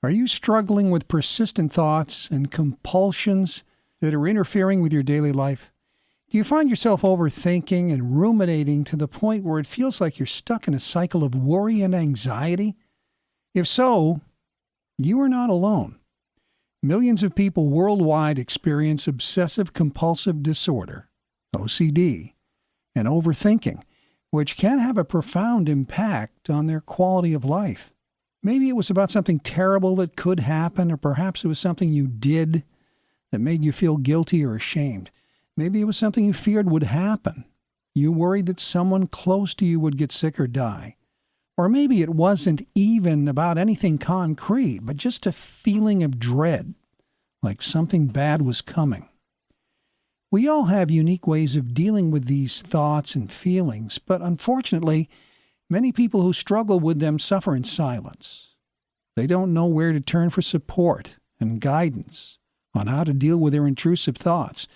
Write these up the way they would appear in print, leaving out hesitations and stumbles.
Are you struggling with persistent thoughts and compulsions that are interfering with your daily life? Do you find yourself overthinking and ruminating to the point where it feels like you're stuck in a cycle of worry and anxiety? If so, you are not alone. Millions of people worldwide experience obsessive-compulsive disorder, OCD, and overthinking, which can have a profound impact on their quality of life. Maybe it was about something terrible that could happen, or perhaps it was something you did that made you feel guilty or ashamed. Maybe it was something you feared would happen. You worried that someone close to you would get sick or die. Or maybe it wasn't even about anything concrete, but just a feeling of dread, like something bad was coming. We all have unique ways of dealing with these thoughts and feelings, but unfortunately, many people who struggle with them suffer in silence. They don't know where to turn for support and guidance on how to deal with their intrusive thoughts.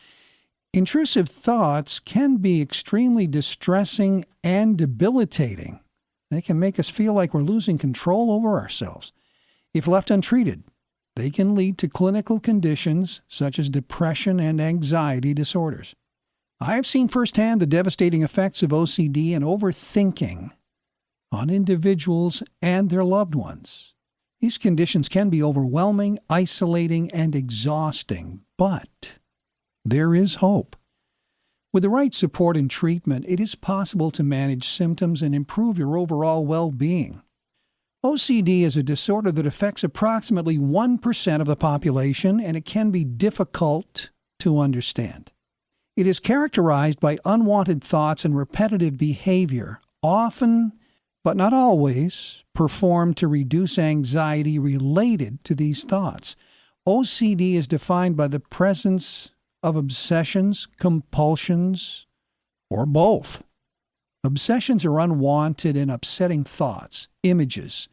Intrusive thoughts can be extremely distressing and debilitating. They can make us feel like we're losing control over ourselves. If left untreated, they can lead to clinical conditions such as depression and anxiety disorders. I have seen firsthand the devastating effects of OCD and overthinking on individuals and their loved ones. These conditions can be overwhelming, isolating, and exhausting, but there is hope. With the right support and treatment, it is possible to manage symptoms and improve your overall well-being. OCD is a disorder that affects approximately 1% of the population, and it can be difficult to understand. It is characterized by unwanted thoughts and repetitive behavior, often, but not always, performed to reduce anxiety related to these thoughts. OCD is defined by the presence of obsessions, compulsions, or both. Obsessions are unwanted and upsetting thoughts, images,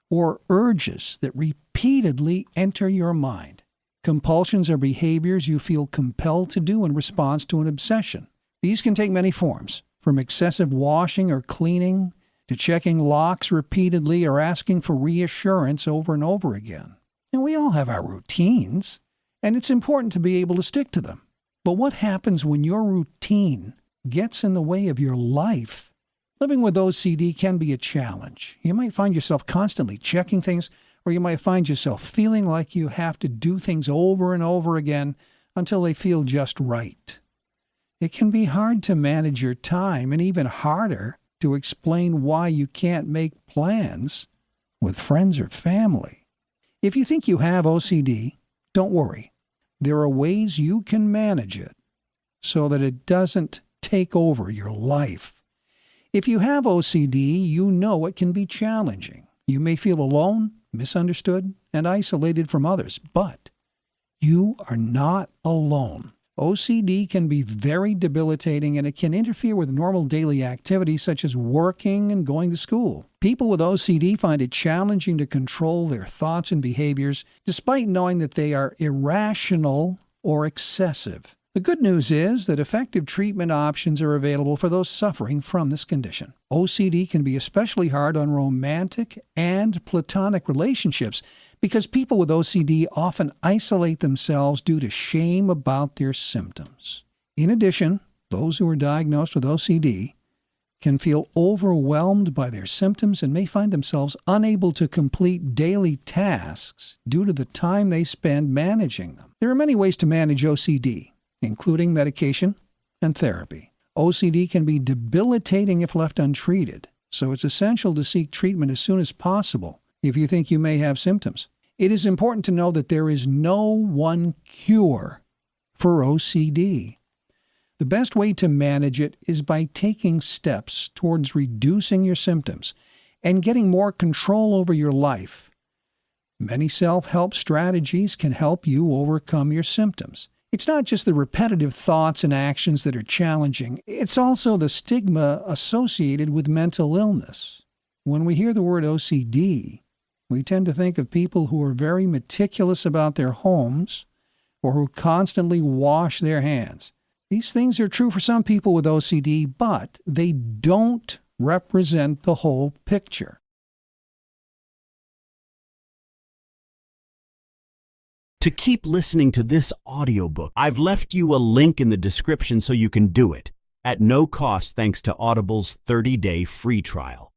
or urges that repeatedly enter your mind. Compulsions are behaviors you feel compelled to do in response to an obsession. These can take many forms, from excessive washing or cleaning to checking locks repeatedly or asking for reassurance over and over again. And we all have our routines, and it's important to be able to stick to them. But what happens when your routine gets in the way of your life? Living with OCD can be a challenge. You might find yourself constantly checking things, or you might find yourself feeling like you have to do things over and over again until they feel just right. It can be hard to manage your time, and even harder to explain why you can't make plans with friends or family. If you think you have OCD, don't worry. There are ways you can manage it so that it doesn't take over your life. If you have OCD, you know it can be challenging. You may feel alone, misunderstood, and isolated from others, but you are not alone. OCD can be very debilitating, and it can interfere with normal daily activities such as working and going to school. People with OCD find it challenging to control their thoughts and behaviors, despite knowing that they are irrational or excessive. The good news is that effective treatment options are available for those suffering from this condition. OCD can be especially hard on romantic and platonic relationships because people with OCD often isolate themselves due to shame about their symptoms. In addition, those who are diagnosed with OCD can feel overwhelmed by their symptoms and may find themselves unable to complete daily tasks due to the time they spend managing them. There are many ways to manage OCD, including medication and therapy. OCD can be debilitating if left untreated, so it's essential to seek treatment as soon as possible if you think you may have symptoms. It is important to know that there is no one cure for OCD. The best way to manage it is by taking steps towards reducing your symptoms and getting more control over your life. Many self-help strategies can help you overcome your symptoms. It's not just the repetitive thoughts and actions that are challenging. It's also the stigma associated with mental illness. When we hear the word OCD, we tend to think of people who are very meticulous about their homes or who constantly wash their hands. These things are true for some people with OCD, but they don't represent the whole picture. To keep listening to this audiobook, I've left you a link in the description so you can do it, at no cost thanks to Audible's 30-day free trial.